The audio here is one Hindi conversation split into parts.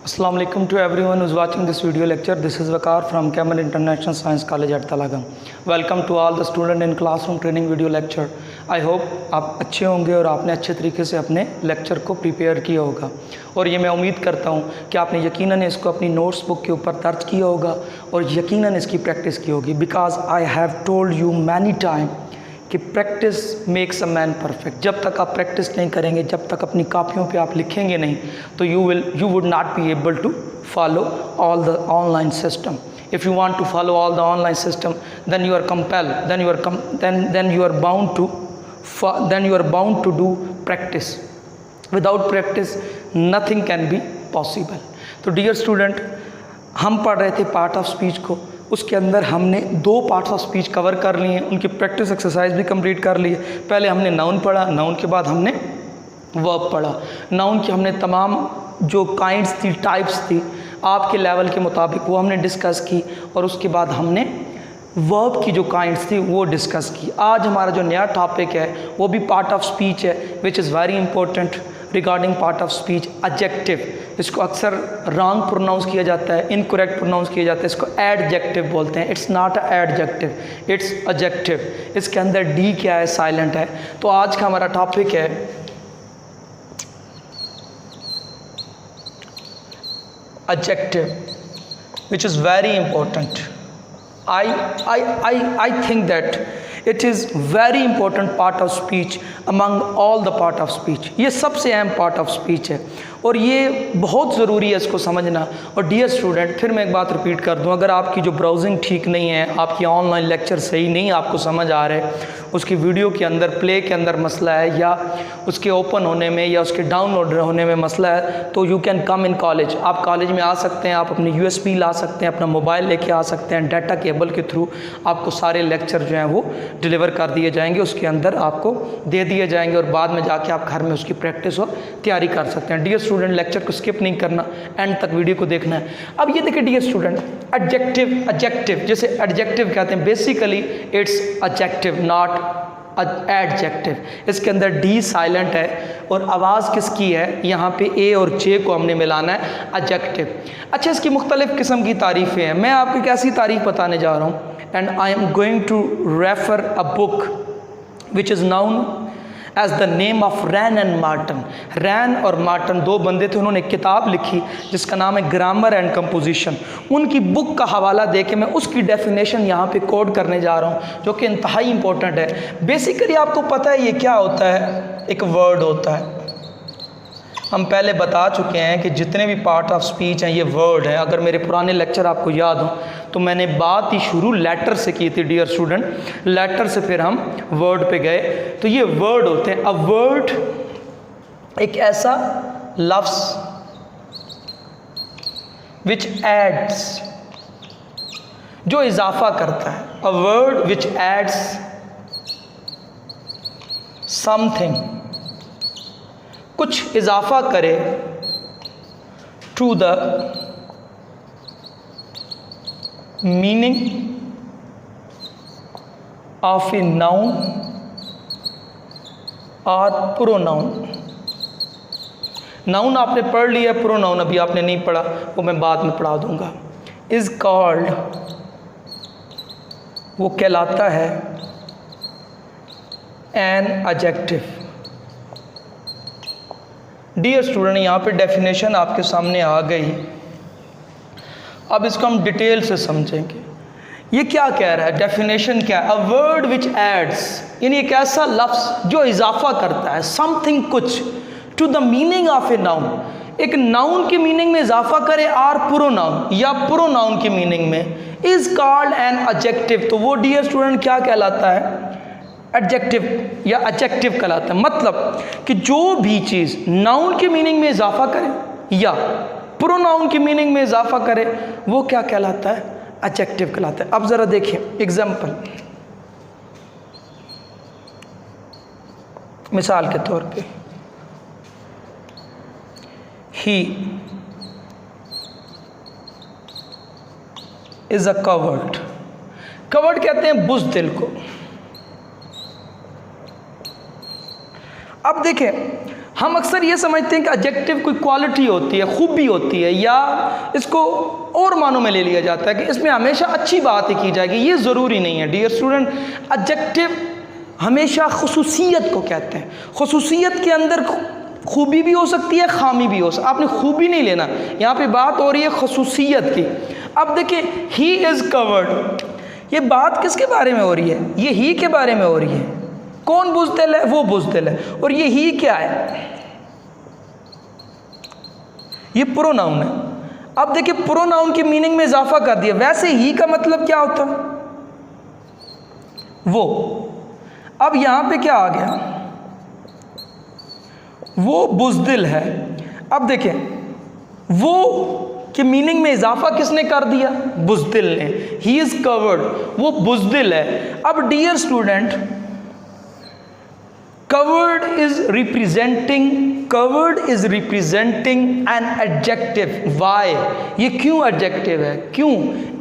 Assalamu alaikum to everyone who is watching this video lecture. This is Waqar from Camel International Science College at Talagam. Welcome to all the students in classroom training video lecture. I hope आप अच्छे होंगे और आपने अच्छे तरीके से अपने लेक्चर को प्रिपेयर किया होगा और ये मैं उम्मीद करता हूँ कि आपने यकीनन इसको अपनी नोट्स बुक के ऊपर दर्ज किया होगा और यकीनन इसकी प्रैक्टिस की होगी। Because I have told you many time कि practice makes a man perfect. जब तक आप प्रैक्टिस नहीं करेंगे, जब तक अपनी कापियों पे आप लिखेंगे नहीं, तो you would not be able to follow all the online system. If you want to follow all the online system, then you are compelled, then you are bound to do practice. Without practice nothing can be possible. तो डियर स्टूडेंट, हम पढ़ रहे थे पार्ट ऑफ स्पीच को, उसके अंदर हमने 2 पार्ट्स ऑफ स्पीच कवर कर लिए हैं, उनकी प्रैक्टिस एक्सरसाइज भी कंप्लीट कर ली है। पहले हमने नाउन पढ़ा, नाउन के बाद हमने वर्ब पढ़ा। नाउन की हमने तमाम जो काइंड्स थी, टाइप्स थी, आपके लेवल के मुताबिक वो हमने डिस्कस की और उसके बाद हमने वर्ब की जो काइंड्स थी वो डिस्कस की। आज हमारा जो नया टॉपिक है वो भी पार्ट ऑफ स्पीच है, which is very important regarding part of speech, adjective. इसको अक्सर रॉन्ग प्रोनाउंस किया जाता है, इनकरेक्ट प्रोनाउंस किया जाता है, इसको एडजेक्टिव बोलते हैं। It's not a adjective, it's adjective. इसके अंदर डी क्या है, साइलेंट है। तो आज का हमारा टॉपिक है adjective, which is very important. I think that it is very important part of speech among all the part of speech. ये सबसे अहम पार्ट ऑफ स्पीच है और ये बहुत ज़रूरी है इसको समझना। और डियर स्टूडेंट, फिर मैं एक बात रिपीट कर दूं, अगर आपकी जो ब्राउजिंग ठीक नहीं है, आपकी ऑनलाइन लेक्चर सही नहीं आपको समझ आ रहे, उसकी वीडियो के अंदर प्ले के अंदर मसला है या उसके ओपन होने में या उसके डाउनलोड होने में मसला है, तो you can come in college. आप कॉलेज में आ सकते हैं, आप अपनी USB ला सकते हैं, अपना मोबाइल लेके आ सकते हैं। डाटा केबल के थ्रू आपको सारे लेक्चर जो हैं वो डिलीवर कर दिए जाएंगे, उसके अंदर आपको दे दिए जाएंगे और बाद में जाके आप घर में उसकी प्रैक्टिस और तैयारी कर सकते हैं। डियर स्टूडेंट, लेक्चर को स्किप नहीं करना, एंड तक वीडियो को देखना है। अब ये देखिए डियर स्टूडेंट, एडजेक्टिव जैसे एडजेक्टिव कहते हैं, basically it's adjective not adjective. इसके अंदर डी साइलेंट है और आवाज़ किसकी है, यहाँ पे ए और जे को हमने मिलाना है, एडजेक्टिव। अच्छा, इसकी मुख्तलिफ किस्म की तारीफ़ें हैं। मैं आपको एक ऐसी तारीफ़ बताने जा रहा हूँ, and I am going to refer a book which is known as the name of Wren and Martin. Wren और मार्टन 2 बंदे थे, उन्होंने एक किताब लिखी जिसका नाम है ग्रामर एंड कंपोजिशन। उनकी बुक का हवाला दे के मैं उसकी डेफिनेशन यहाँ पे कोड करने जा रहा हूँ, जो कि इंतहाई इंपॉर्टेंट है। बेसिकली आपको पता है ये क्या होता है, एक वर्ड होता है। हम पहले बता चुके हैं कि जितने भी पार्ट ऑफ स्पीच हैं ये वर्ड हैं। अगर मेरे पुराने लेक्चर आपको याद हो तो मैंने बात ही शुरू लेटर से की थी डियर स्टूडेंट, लेटर से फिर हम वर्ड पे गए। तो ये वर्ड होते हैं। अ वर्ड एक ऐसा लफ्ज़ विच एड्स, जो इजाफा करता है। A word which adds something, कुछ इजाफा करे, to the meaning of a noun और प्रोनाउन। नाउन आपने पढ़ लिया, प्रोनाउन अभी आपने नहीं पढ़ा, वो मैं बाद में पढ़ा दूंगा। इज कॉल्ड, वो कहलाता है एन एडजेक्टिव। डियर स्टूडेंट, यहाँ पे डेफिनेशन आपके सामने आ गई। अब इसको हम डिटेल से समझेंगे। ये क्या कह रहा है, डेफिनेशन क्या है। अ वर्ड विच एड्स, यानी एक ऐसा लफ्ज़ जो इजाफा करता है, समथिंग कुछ, to the meaning of a noun, एक नाउन की मीनिंग में इजाफा करे, आर प्रोनाउन या प्रोनाउन की मीनिंग में, इज कॉल्ड एन एडजेक्टिव। तो वो डियर स्टूडेंट क्या कहलाता है, एडजेक्टिव या एडजेक्टिव कहलाता है। मतलब कि जो भी चीज़ नाउन की मीनिंग में इजाफा करे या प्रोनाउन की मीनिंग में इजाफा करे, वो क्या कहलाता है, एडजेक्टिव कहलाता है। अब ज़रा देखिए एग्जाम्पल, मिसाल के तौर पे, he is a covered. Covered कहते हैं बुज़दिल को। अब देखें, हम अक्सर ये समझते हैं कि एडजेक्टिव कोई क्वालिटी होती है, खूबी होती है, या इसको और मानों में ले लिया जाता है कि इसमें हमेशा अच्छी बात ही की जाएगी। ये ज़रूरी नहीं है डियर स्टूडेंट। एडजेक्टिव हमेशा खुसूसियत को कहते हैं। खुसूसियत के अंदर खूबी भी हो सकती है, खामी भी हो सकती है। आपने खूबी नहीं लेना, यहाँ पे बात हो रही है खुसूसियत की। अब देखिए, ही इज़ कवर्ड, ये बात किसके बारे में हो रही है? ये ही के बारे में हो रही है। कौन बुज़दिल है? वो बुज़दिल है। और ये ही क्या है? ये प्रोनाउन है। अब देखिए, प्रोनाउन की मीनिंग में इजाफा कर दिया। वैसे ही का मतलब क्या होता है? वो। अब यहां पे क्या आ गया? वो बुज़दिल है। अब देखिए, वो कि मीनिंग में इजाफा किसने कर दिया? बुज़दिल ने। ही इज़ कवर्ड, वो बुज़दिल है। अब dear student, coward is representing an adjective. Why? ये क्यों एडजेक्टिव है? क्यों?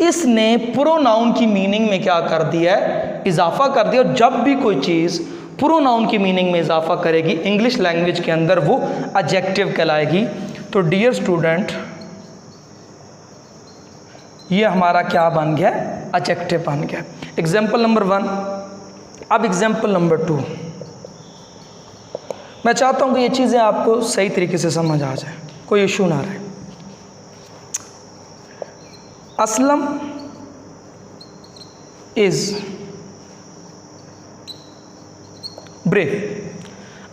इसने प्रोनाउन की मीनिंग में क्या कर दिया है? इजाफा कर दिया। और जब भी कोई चीज़ प्रोनाउन की मीनिंग में इजाफा करेगी इंग्लिश लैंग्वेज के अंदर, वो एडजेक्टिव कहलाएगी। तो डियर स्टूडेंट, ये हमारा क्या बन गया? एडजेक्टिव बन गया। Example number 1। अब एग्जाम्पल नंबर 2। मैं चाहता हूं कि ये चीज़ें आपको सही तरीके से समझ आ जाए, कोई इशू ना रहे। Aslam is brave.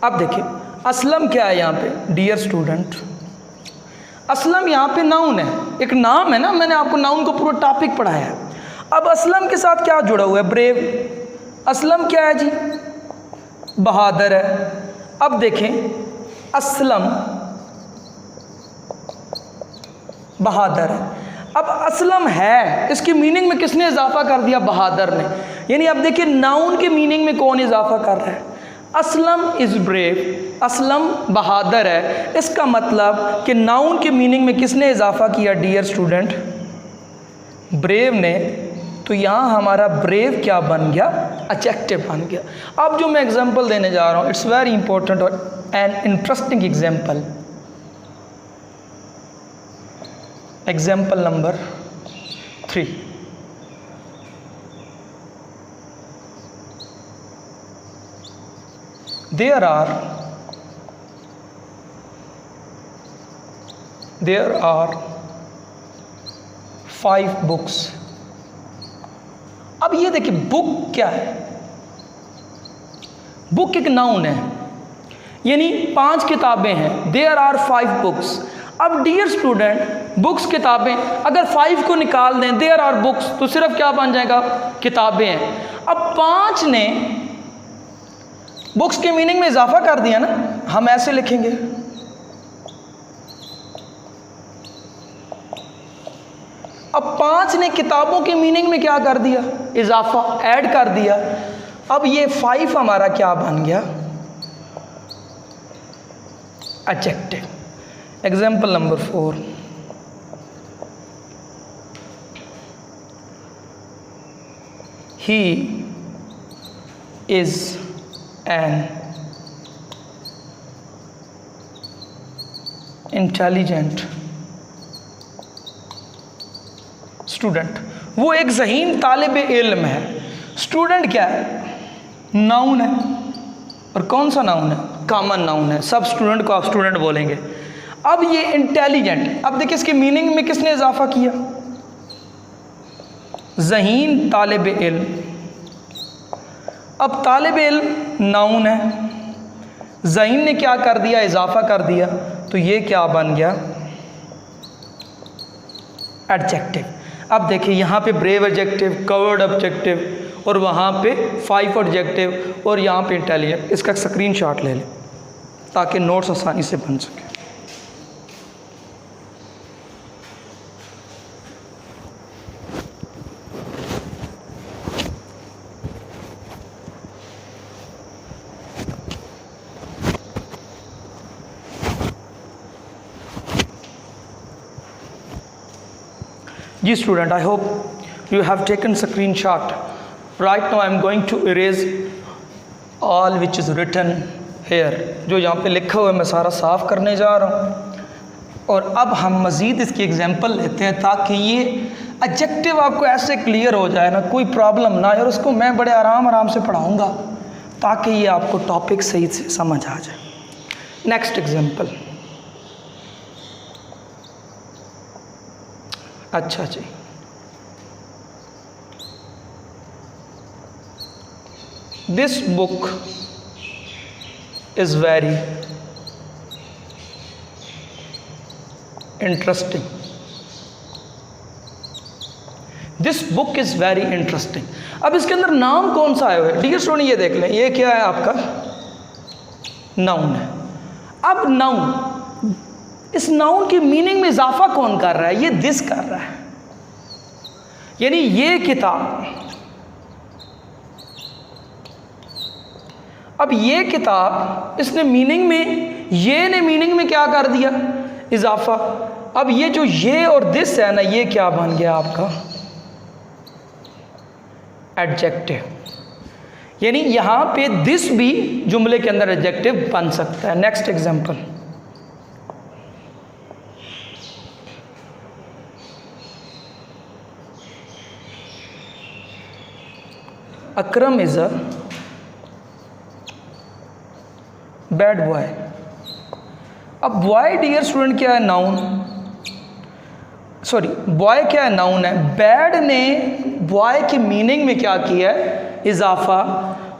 अब देखिए, असलम क्या है यहाँ पे डियर स्टूडेंट? असलम यहाँ पे नाउन है, एक नाम है ना। मैंने आपको नाउन को पूरा टॉपिक पढ़ाया है। अब असलम के साथ क्या जुड़ा हुआ है? ब्रेव। असलम क्या है जी? बहादुर है। अब देखें, असलम बहादुर है। अब असलम है, इसकी मीनिंग में किसने इजाफा कर दिया? बहादुर ने। यानी अब देखिए, नाउन के मीनिंग में कौन इजाफा कर रहा है? असलम इज़ ब्रेव, असलम बहादुर है। इसका मतलब कि नाउन के मीनिंग में किसने इजाफा किया डियर स्टूडेंट? ब्रेव ने। तो यहाँ हमारा ब्रेव क्या बन गया? एडजेक्टिव बन गया। अब जो मैं एग्जांपल देने जा रहा हूँ, इट्स वेरी इंपॉर्टेंट और an interesting example. Example number 3। There are 5 books। अब ये देखिए, बुक क्या है? बुक एक नाउन है, यानी 5 किताबें हैं। There are 5 books। अब डियर स्टूडेंट, बुक्स किताबें, अगर 5 को निकाल दें, There are books, तो सिर्फ क्या बन जाएगा? किताबें हैं। अब 5 ने बुक्स के मीनिंग में इजाफा कर दिया ना। हम ऐसे लिखेंगे, अब 5 ने किताबों के मीनिंग में क्या कर दिया? इजाफा, ऐड कर दिया। अब ये 5 हमारा क्या बन गया? Adjective. Example number 4। He is an intelligent student. वो एक ज़हीन तालिब इल्म है। स्टूडेंट क्या है? नाउन है। और कौन सा नाउन है? कॉमन नाउन है। सब स्टूडेंट को आप स्टूडेंट बोलेंगे। अब ये इंटेलिजेंट, अब देखिए इसकी मीनिंग में किसने इजाफा किया? ज़हीन तालिब इल्म। अब तालिब इल्म नाउन है, ज़हीन ने क्या कर दिया? इजाफा कर दिया। तो ये क्या बन गया? एडजेक्टिव। अब देखिए, यहाँ पे ब्रेव एडजेक्टिव, कवर्ड एडजेक्टिव, और वहाँ पे 5 एडजेक्टिव, और यहाँ पे इंटेलिजेंट। इसका स्क्रीनशॉट ले लें ताकि नोट्स आसानी से बन सके। जी student, I hope you have taken screenshot. Right now I am going to erase all which is written here, जो यहाँ पे लिखा हुआ है मैं सारा साफ़ करने जा रहा हूँ। और अब हम मज़ीद इसकी एग्जांपल लेते हैं ताकि ये एडजेक्टिव आपको ऐसे क्लियर हो जाए ना, कोई प्रॉब्लम ना आए, और उसको मैं बड़े आराम से पढ़ाऊँगा ताकि ये आपको टॉपिक सही से समझ आ जाए। Next example. अच्छा जी, this book is very interesting. This book is very interesting. अब इसके अंदर नाम कौन सा आया हुआ है? डियर स्टूडेंट, ये देख लें, ये क्या है आपका? नाउन है। अब नाउन, इस नाउन की मीनिंग में इजाफा कौन कर रहा है? ये दिस कर रहा है। यानी ये किताब, अब ये किताब, इसने मीनिंग में, ये ने मीनिंग में क्या कर दिया? इजाफा। अब ये जो ये और दिस है ना, ये क्या बन गया आपका? एडजेक्टिव। यानी यहां पे दिस भी जुमले के अंदर एडजेक्टिव बन सकता है। Next example. Akram is a bad boy. अब बॉय डियर स्टूडेंट क्या है? नाउन। सॉरी, बॉय क्या है? नाउन है। बैड ने बॉय की मीनिंग में क्या किया है? इजाफा।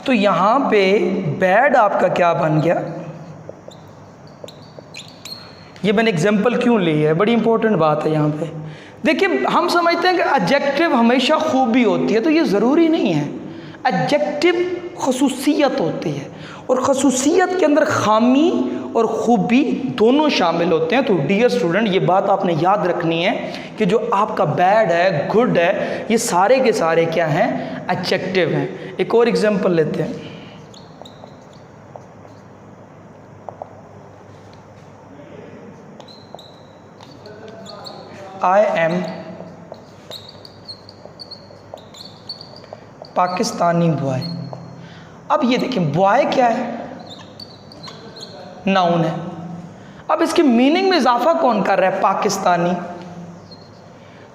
तो यहां पे बैड आपका क्या बन गया? ये मैंने एग्जांपल क्यों ली है, बड़ी इंपॉर्टेंट बात है यहां पे। देखिए, हम समझते हैं कि एडजेक्टिव हमेशा खूबी होती है, तो ये ज़रूरी नहीं है। एडजेक्टिव खसूसियत होती है, और खसूसियत के अंदर खामी और खूबी दोनों शामिल होते हैं। तो डियर स्टूडेंट, ये बात आपने याद रखनी है कि जो आपका बैड है, गुड है, ये सारे के सारे क्या हैं? एडजेक्टिव हैं। एक और एग्जांपल लेते हैं। I am Pakistani boy. अब ये देखें, बॉय क्या है? नाउन है। अब इसकी मीनिंग में इजाफा कौन कर रहा है? पाकिस्तानी।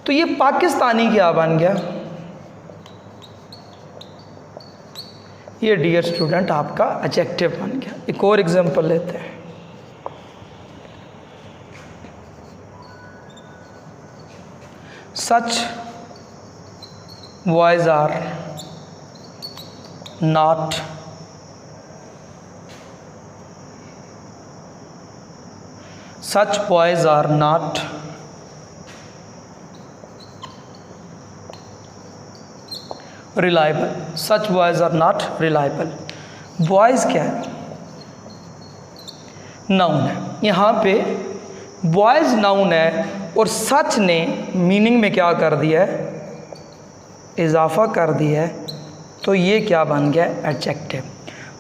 तो ये पाकिस्तानी क्या बन गया? ये डियर स्टूडेंट आपका एडजेक्टिव बन गया। एक और एग्जांपल लेते हैं। Such boys are not such boys are not reliable. Such boys are not reliable. Boys क्या है? नाउन है। यहाँ पे बॉयज़ नाउन है और सच ने मीनिंग में क्या कर दिया है? इजाफा कर दिया है। तो ये क्या बन गया? एडजेक्टिव।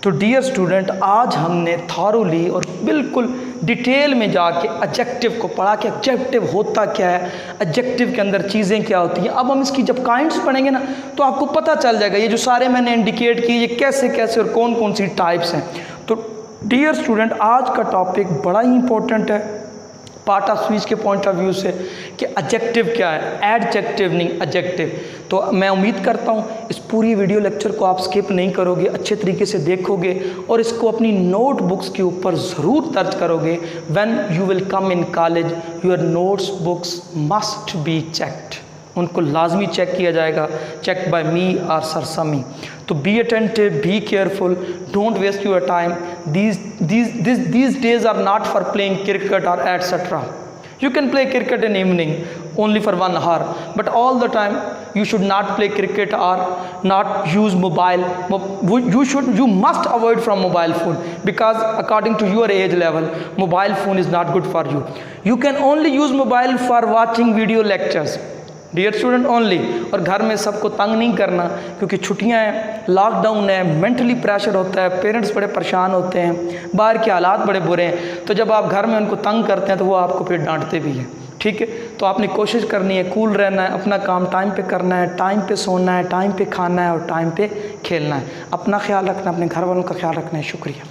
तो डियर स्टूडेंट, आज हमने थॉरोली और बिल्कुल डिटेल में जाके एडजेक्टिव को पढ़ा कि एडजेक्टिव होता क्या है, एडजेक्टिव के अंदर चीज़ें क्या होती हैं। अब हम इसकी जब काइंड्स पढ़ेंगे ना, तो आपको पता चल जाएगा ये जो सारे मैंने इंडिकेट किए, ये कैसे कैसे और कौन कौन सी टाइप्स हैं। तो डियर स्टूडेंट, आज का टॉपिक बड़ा ही इंपॉर्टेंट है पार्ट ऑफ स्पीच के पॉइंट ऑफ व्यू से कि एडजेक्टिव क्या है, एडजेक्टिव नहीं एडजेक्टिव। तो मैं उम्मीद करता हूँ इस पूरी वीडियो लेक्चर को आप स्किप नहीं करोगे, अच्छे तरीके से देखोगे और इसको अपनी नोटबुक्स के ऊपर ज़रूर दर्ज करोगे। When you will come in college, your notes books must be checked. उनको लाजमी चेक किया जाएगा, चेक बाय मी और सर समी। तो be attentive, be careful, don't waste your time. These days are not for playing cricket or etc. You can play cricket in evening only for 1 hour, but all the time you should not play cricket or not use mobile. You must avoid from mobile phone, because according to your age level, mobile phone is not good for you. You can only use mobile for watching video lectures, dear student only. और घर में सबको तंग नहीं करना, क्योंकि छुट्टियां हैं, लॉकडाउन है, मेंटली प्रेशर होता है, पेरेंट्स बड़े परेशान होते हैं, बाहर के हालात बड़े बुरे हैं। तो जब आप घर में उनको तंग करते हैं तो वो आपको फिर डांटते भी हैं। ठीक है, तो आपने कोशिश करनी है, कूल रहना है, अपना काम टाइम पे करना है, टाइम पे सोना है, टाइम पे खाना है और टाइम पे खेलना है। अपना ख्याल रखना, अपने घर वालों का ख्याल रखना है। शुक्रिया।